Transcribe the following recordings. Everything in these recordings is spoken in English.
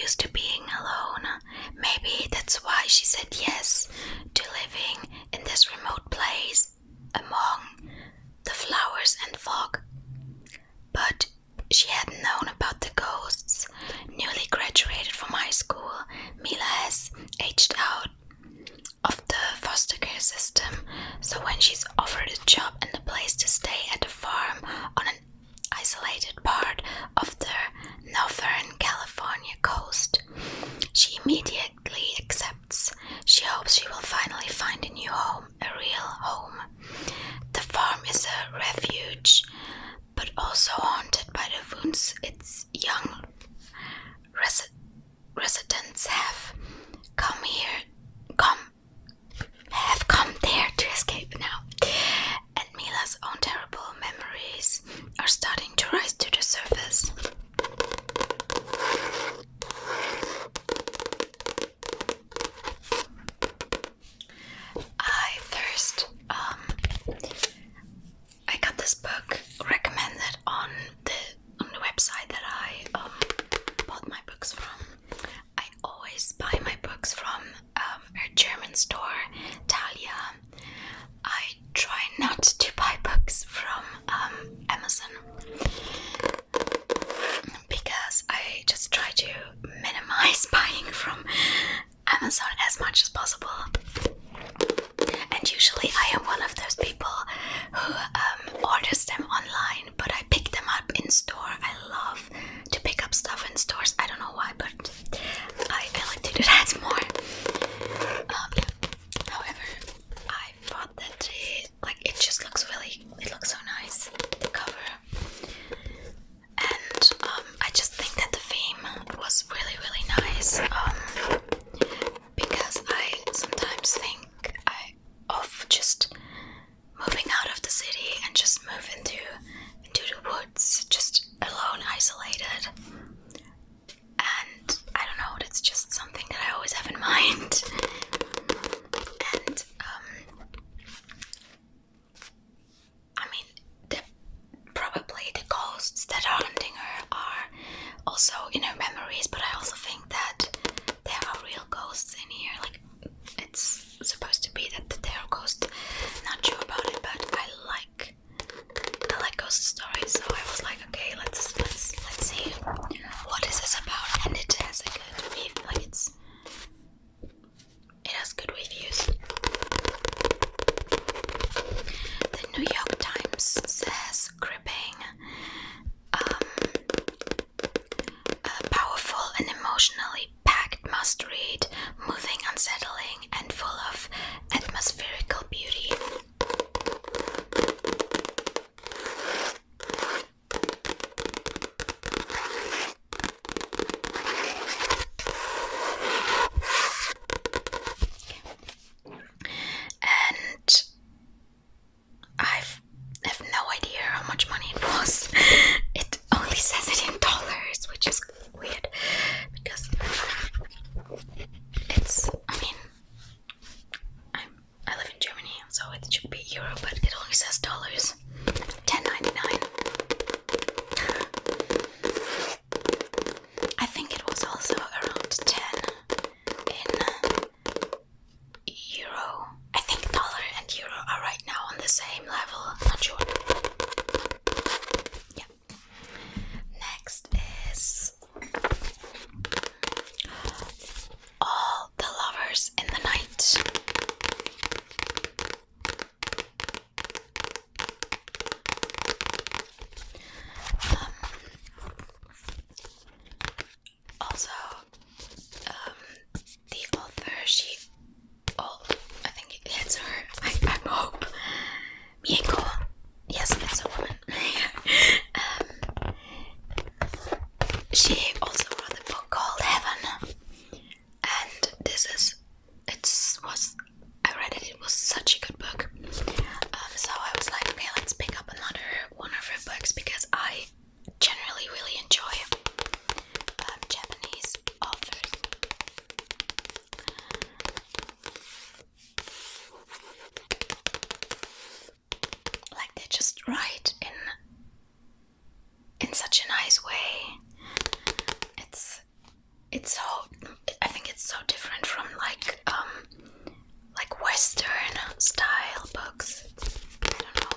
used to being alone. Maybe that's why she said yes to living in this remote place among the flowers and fog. But she hadn't known about the ghosts. Newly graduated from high school, Mila has aged out of the foster care system, so when she's offered a job and a place to stay at a farm on an isolated part of the Northern California coast, she immediately accepts. She hopes she will finally find a new home, a real home. The farm is a refuge, but also haunted by the wounds its young residents have come there to escape now. And Mila's own terrible memories are starting to rise to the surface. I got this book recommended on the website that I bought my books from. I always buy my books from a German store, Thalia. I try not to buy books from Amazon because I just try to minimize buying from Amazon as much as possible. And usually I am one of those people who orders them online, but I pick them up in store. I love to pick up stuff in stores. I don't know why, but I like to do that more. However, I thought that it just looks it looks so nice, the cover. And I just think that the theme was really nice. Because I sometimes think of just moving out of the city and just move into the woods, just alone, isolated. And I don't know, that's just something that I always have in mind. And I mean, probably the ghosts that are haunting her are also in her memories, but I also think that there are real ghosts in here. Like, it's supposed to be that there are ghosts. Not sure about it, but I like ghost stories, so I was like, okay, let's see what is this about. And it has a good review, it has good reviews. The New York Times says gripping, powerful and emotionally packed must-read, moving, unsettling, and full of atmospherical beauty. And I have no idea how much money it was. It only says it in dollars, which is weird because I live in Germany, so it should be euro, but it only says dollars. $10.99. I think it was also around 10 in euro. I think dollar and euro are right now on the same level. I'm not sure. Yeah. Next is All the Lovers in the Night. Also, the author, I think it's her, I hope, Mieko, yes, it's a woman. She also wrote a book called Heaven, and I read it, it was such a good book. So I was like, okay, let's pick up another one of her books because I generally really enjoy Japanese authors. so different from like Western style books. I don't know.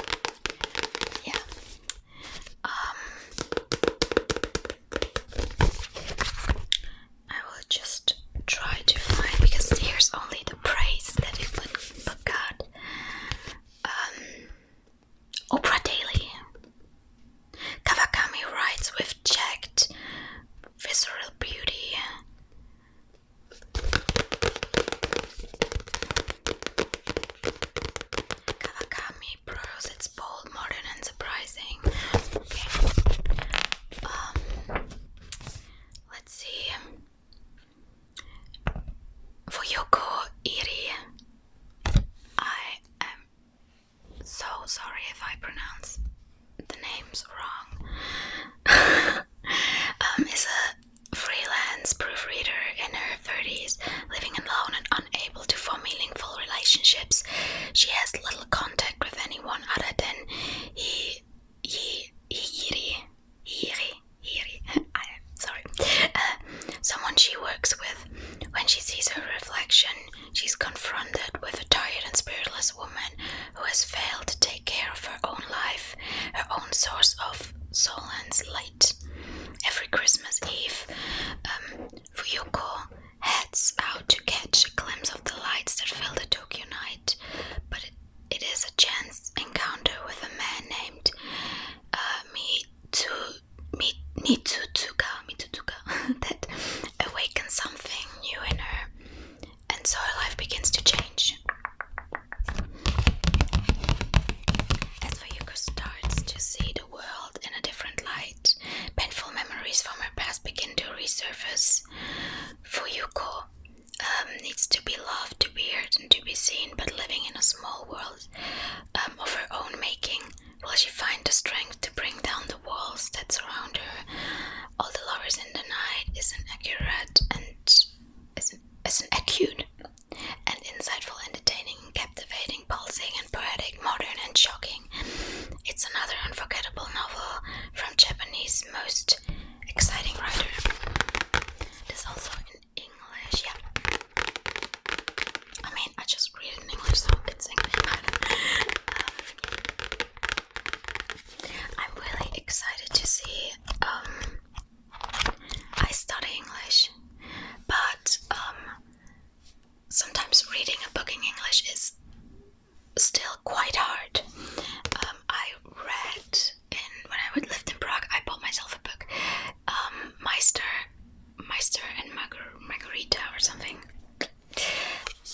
Yeah. I will just try to find, because here's only the praise that it book got. Oprah Daily. Kawakami writes with checked visceral beauty. Kawakami prose, it's bold, modern, and surprising. Okay. Let's see. Fuyoko Iri. I am so sorry if I pronounce the names wrong. Is a freelance proofreader in her 30s, living alone and unable to form meaningful relationships. She has little contact with anyone other than someone she works with. When she sees her reflection, she's confronted with a tired and spiritless woman who has failed to take care of her own life, her own source of solace light. Every Christmas Eve, Fuyoko heads out to catch a glimpse of the lights that fill the Tokyo night, but it is a chance encounter with a man named Mitsutuka that awakens something new in her, and so her life begins to change. As Fuyuko starts to see the world in a different light, painful memories from her past begin to resurface. Fuyuko needs to be loved, to be heard, and to be seen, but living in a small world of her own making. Will she find the strength to bring down the walls that surround her? All the Lovers in the Night is an accurate and acute and insightful, entertaining, captivating, pulsing, and poetic, modern and shocking. It's another unforgettable novel from Japanese most exciting writer. There's also in English, yeah. I mean, I just read it in English, so it's English. I'm really excited to see. I study English, but sometimes reading a book in English is still quite hard. I read when I lived in Prague, I bought myself a book, Meister and Margarita or something.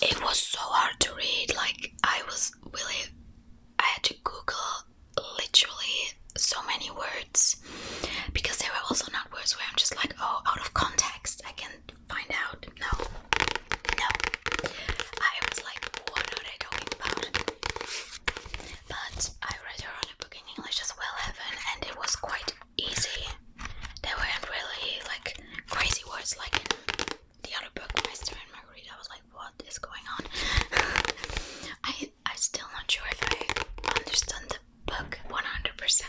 It was so hard to read. Like I had to Google literally so many words, because there were also not words where I'm just like, oh, out of context I can find out. No. I was like, what are they talking about? But I read her other book in English as well, Heaven, and it was quite easy. There weren't really like crazy words like in the other book, Meister and Margarita. I was like, what is going on? I'm still not sure if I understood the book 100%.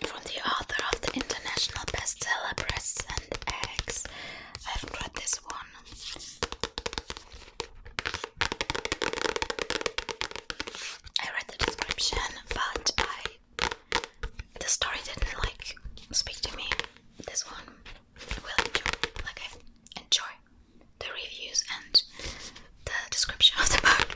From the author of the international bestseller Breasts and Eggs. I haven't read this one. I read the description, but the story didn't like speak to me. This one will enjoy. Like I enjoy the reviews and the description of the book.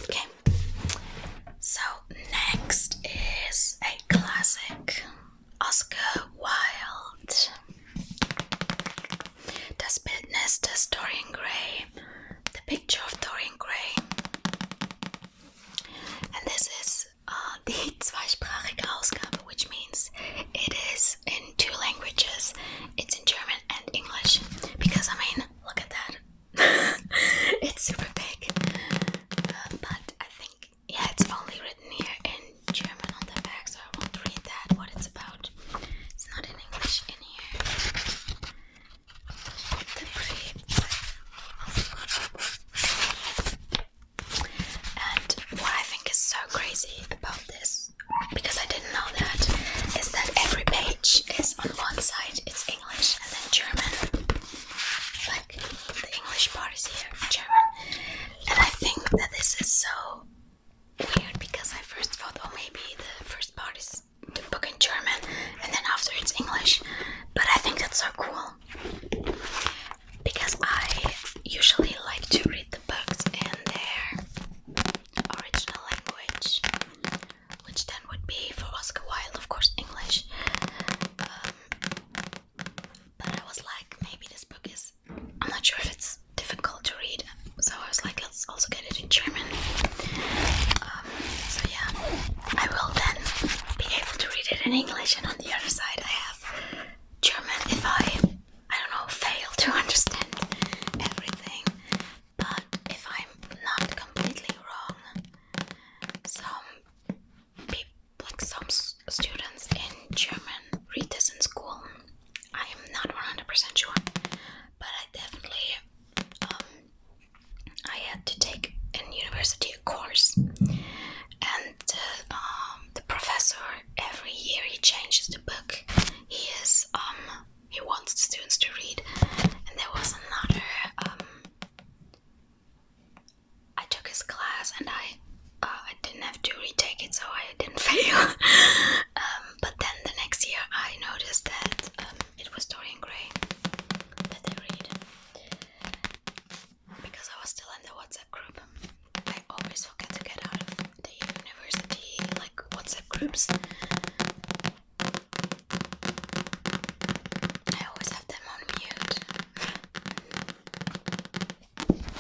Okay, so next is a classic, Oscar Wilde. Das Bildnis des Dorian Gray, The Picture of Dorian Gray. And this is die zweisprachige Ausgabe, which means it is in two languages. It's in German and English, because I mean, look at that. It's super big. But I think, yeah, it's only written here in German on the back, so I won't read that, what it's about. It's not in English in here. The brief. is here in German. And I think that this is so weird because I first thought, oh, maybe the first part is the book in German and then after it's English. But I think that's so cool because I usually like to read the books in their original language, which then would be for Oscar Wilde, of course, English. But I was like, maybe this book is, I'm not sure if it's difficult to read, so I was like, let's also get it in German. So yeah, I will then be able to read it in English, and on the other side I have German if I don't know, fail to understand everything. But if I'm not completely wrong, some people, like some students in German read this in school. I am not 100% sure, but I definitely I had to take in university a course, and the professor every year he changes the book. He wants the students to read, and there was another. I took his class, and I didn't have to retake it, so I didn't fail. But then the next year, I noticed that it was Dorian Gray that they read, because I was still in the WhatsApp group. I always forget to get out of the university like WhatsApp groups. I always have them on mute.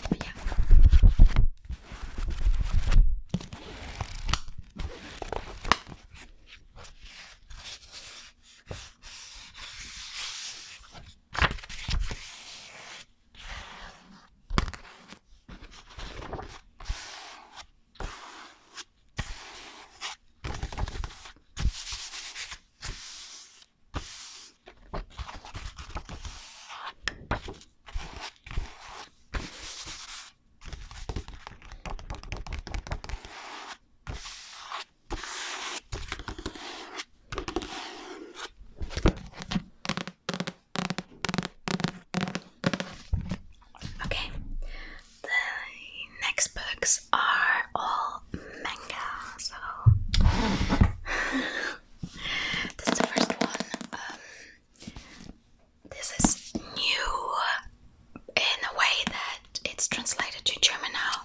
But yeah. Okay, the next books are all manga, so this is the first one. This is new in a way that it's translated to German now.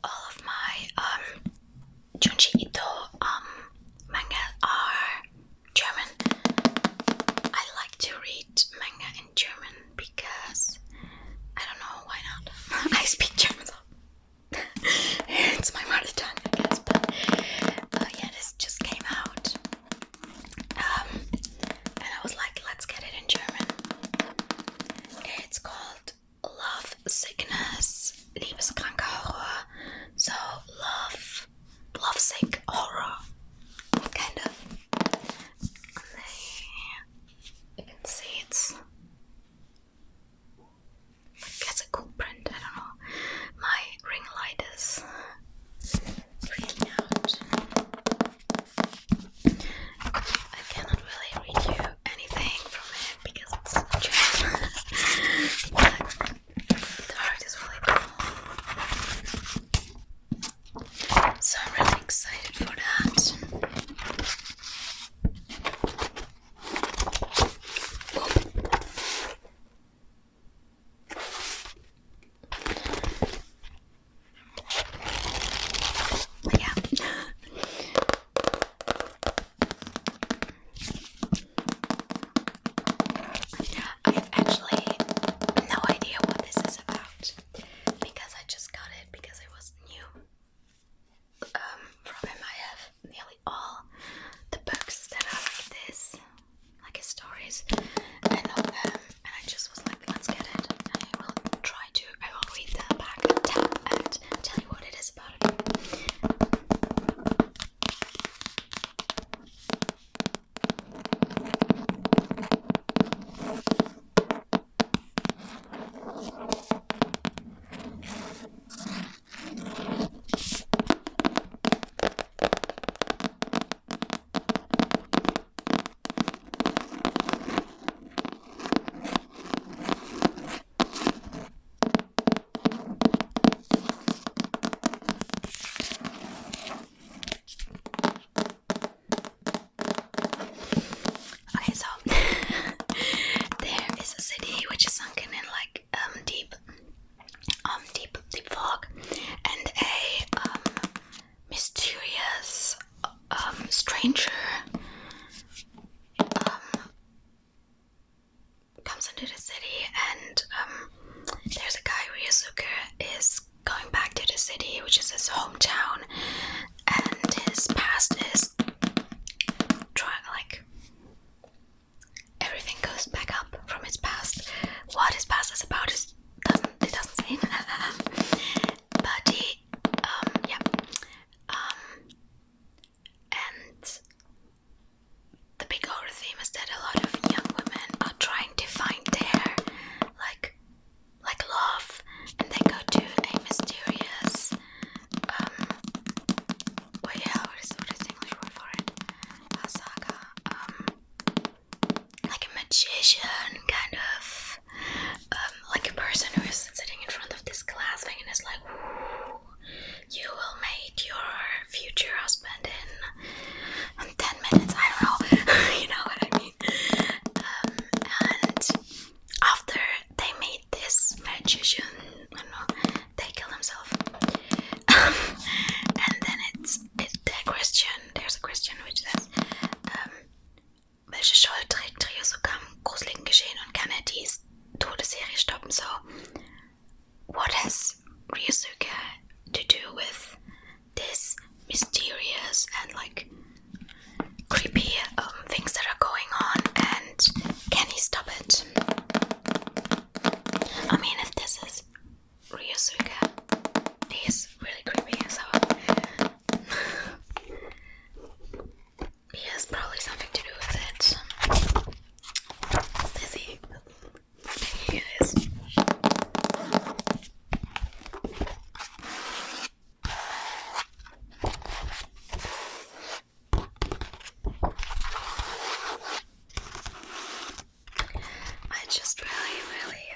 All of my Junji Ito manga are German. I like to read manga in German because I don't know, why not? I speak German, so it's my mother tongue, I guess. But yeah, this just came out, and I was like, let's get it in German. It's called Love Sickness, Liebeskranke Horror. So love sick horror, kind of. You can see it's, I guess, a cool print, I don't know. sunken in like deep fog, and a mysterious stranger comes into the city, and there's a guy, Ryosuke, is going back to the city, which is his hometown, and his past is like everything goes back up from his past. What his past is about doesn't say. But he yeah. And the big over theme is that a lot of young women are trying to find their like love, and they go to a mysterious what is the English word for it? Saga. Like a magician, kind of like a person who is sitting in front of this glass thing and is like, you will meet your future husband in 10 minutes, I don't know. You know what I mean? And after they meet this magician, I don't know, they kill himself. And then there's a question which says, welche Schuld trägt Ryosuke am gruseligen Geschehen und kann die Todesserie stoppen? So, what has Ryosuke to do with this mysterious and like creepy things that are going on, and can he stop it? I mean, if this is Ryosuke, he is really creepy, so he has probably something to do with it. Is he? Maybe it is. I just really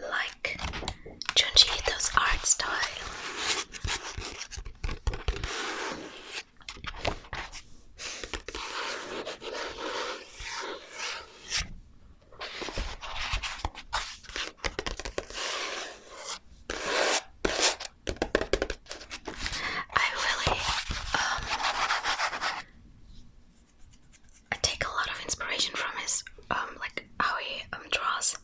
like Junji Ito's art style. I take a lot of inspiration from his like how he draws,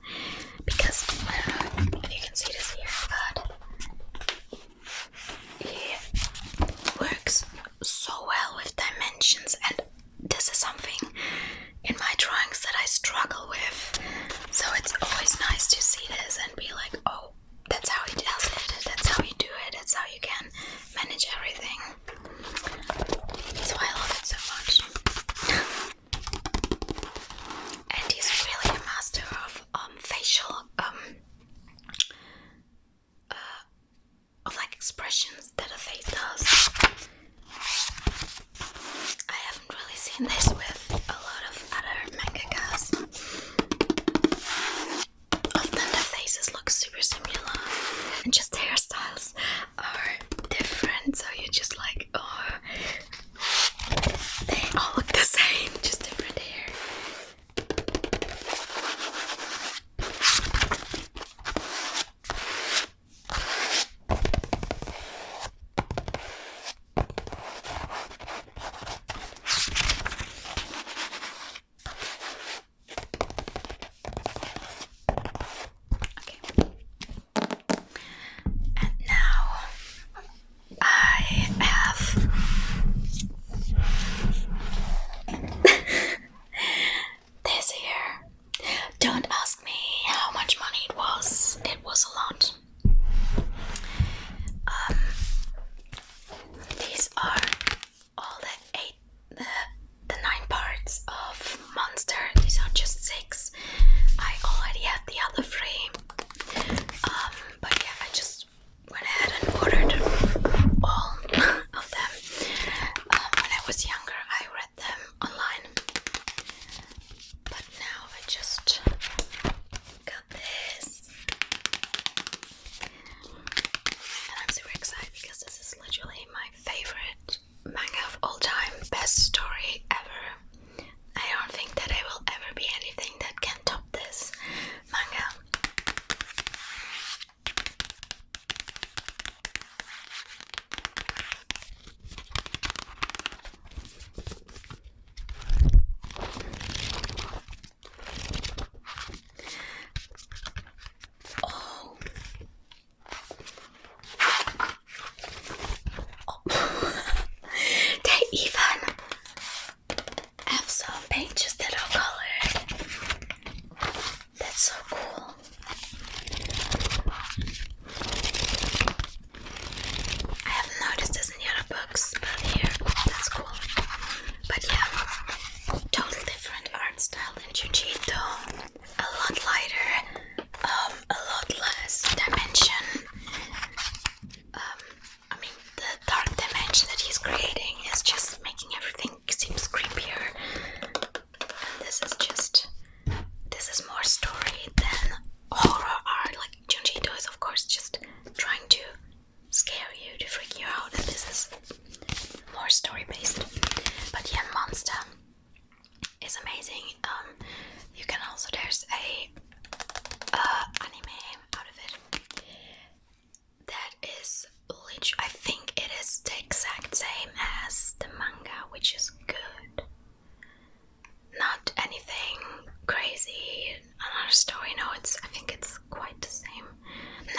because I don't know if you can see this here, but he works so well with dimensions, and this is something in my drawings that I struggle with, so it's always nice to see this and be like, oh, that's how he does it, that's how you do it, that's how you can manage everything. So I love it so much. And he's really a master of facial of like expressions that a face does. I haven't really seen this with a lot of other mangakas. Often the faces look super similar, and just hairstyles are different, so you're just like,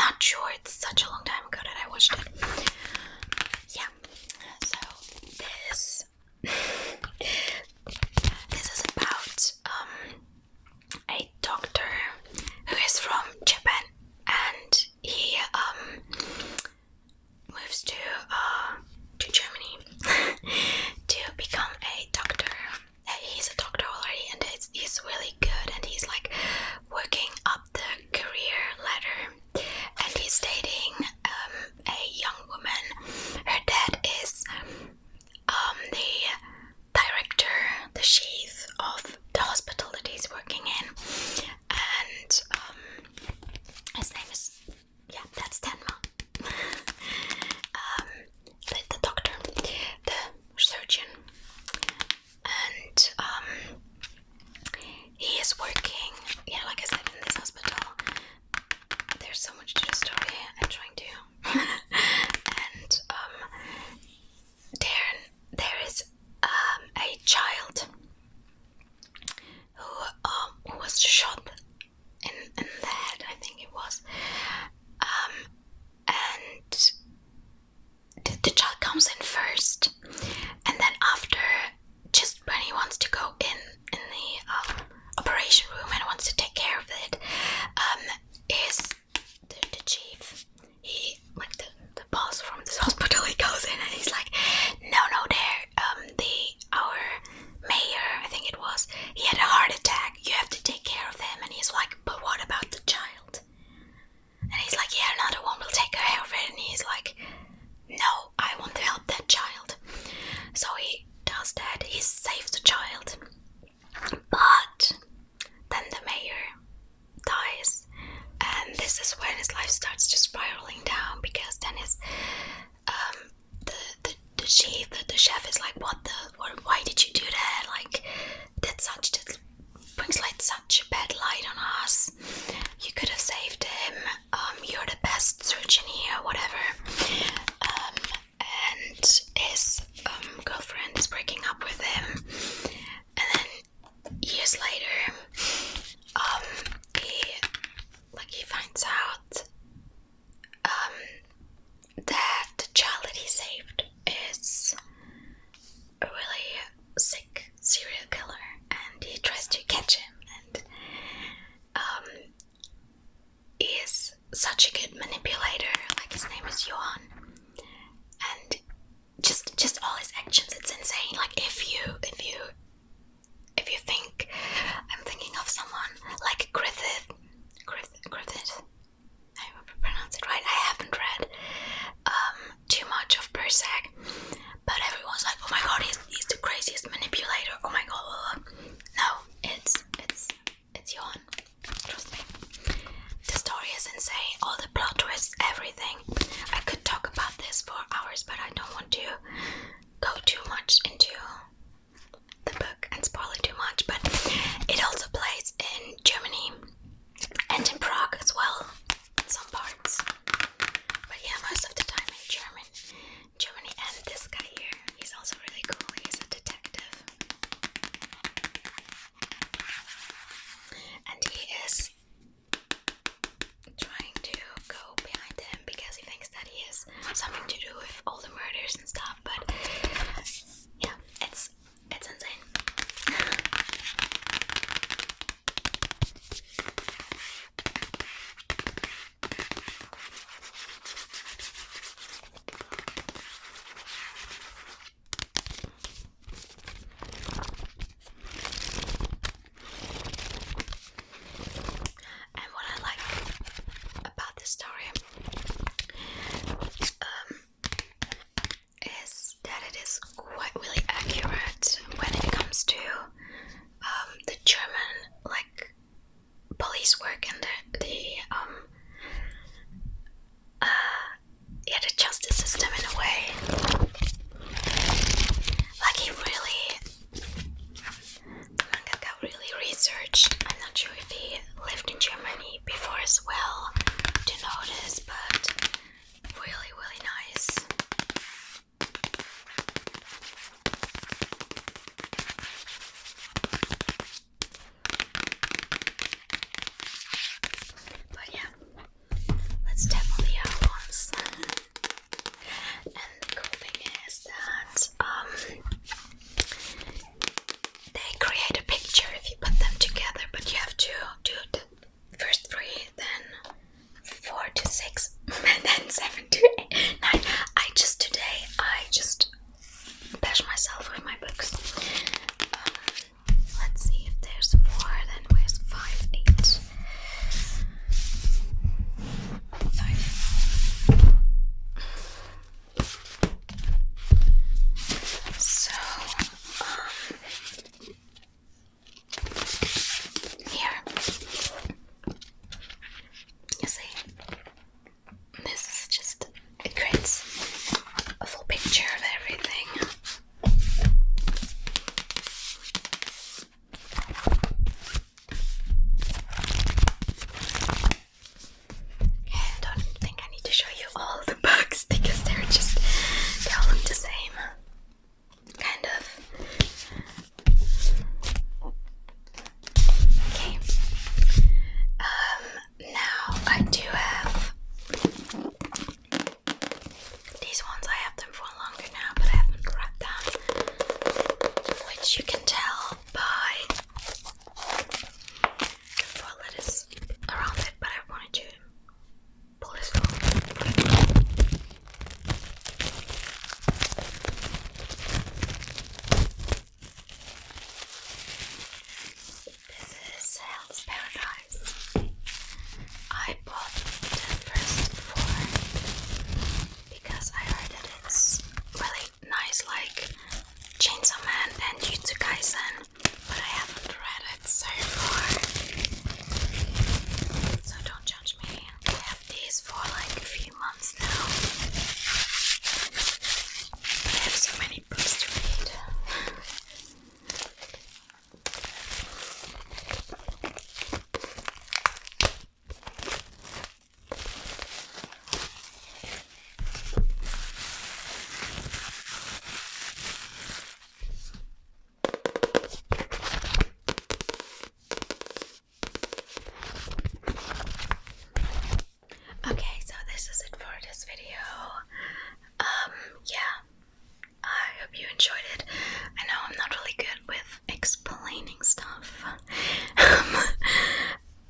not sure. It's such a long time ago that I watched it. Yeah. So this is about a doctor who is from Japan, and he moves to Germany to become a doctor. He's a doctor already, and he's really good, and he's like working up the career ladder, and he's dating a young woman. Her dad is the director, the chief of the hospital that he's working in, and his name is, yeah, that's Tenma. The doctor, the surgeon, and he is working, yeah, like I said, in this hospital. There's so much to the story. I'm trying to, and there is a child who was shot in the head, I think it was, and the child comes in first, and then after, just when he wants to go in the operation room and wants to take care of it, is the chief, he, like the boss from this hospital, he goes in and he's like, no, our mayor, I think it was, he had a heart attack, you have to take care of him. And he's like, but what about the child? And he's like, yeah, another one will take care of it. And he's like, no, I want to help that child. So he does that, he saves the child, but then the mayor dies, and this is when his life starts just spiraling down, because then his the chief, the chef is like, why did you do that? Like, that brings like such a bad light on us. You could have saved him. You're the best surgeon here, whatever. And his girlfriend is breaking up with him, and then years later, he finds out that the child that he saved is a really sick serial killer, and he tries to catch him, and he is such a good manipulator. Like, his name is Johan, and just all his actions, it's insane. Like, if you think, I'm thinking of someone like Griffith, I hope I pronounce it right. I haven't read too much of Berserk, but everyone's like, oh my god, he's the craziest manipulator, oh my god. No, it's Johan, trust me. The story is insane, all the plot twists, everything. I could talk about this for hours, but I don't want to go too much into the book and spoil it too much. But it also plays in Germany and in Prague as well, in some parts. But yeah, most of the time in Germany. And this guy here, he's also really cool. He's a detective, and he is trying to go behind him because he thinks that he has something to do with all the murders and stuff. But yeah, it's insane. And what I like about this story is that it is quite really accurate when it comes to the German, like, police work and the justice system in a way. Like, the mangaka really researched. I'm not sure if he lived in Germany before as well to know this, I bought the first 4 because I heard that it's really nice, like Chainsaw Man and Jujutsu Kaisen, but I haven't read it so far, so don't judge me. I have these for like a few months now. I have so many books to read. Okay, so this is it for this video. Yeah, I hope you enjoyed it. I know I'm not really good with explaining stuff.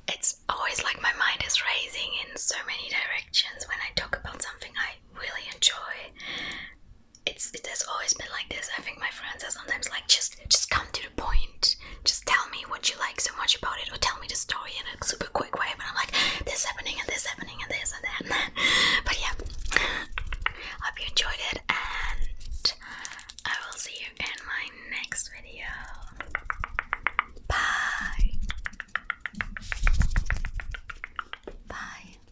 It's always like my mind is racing in so many directions when I talk about something I really enjoy. It has always been like this. I think my friends are sometimes like, just come to the point. Just tell me what you like so much about it, or tell me the story in a super quick way. But I'm like, this happened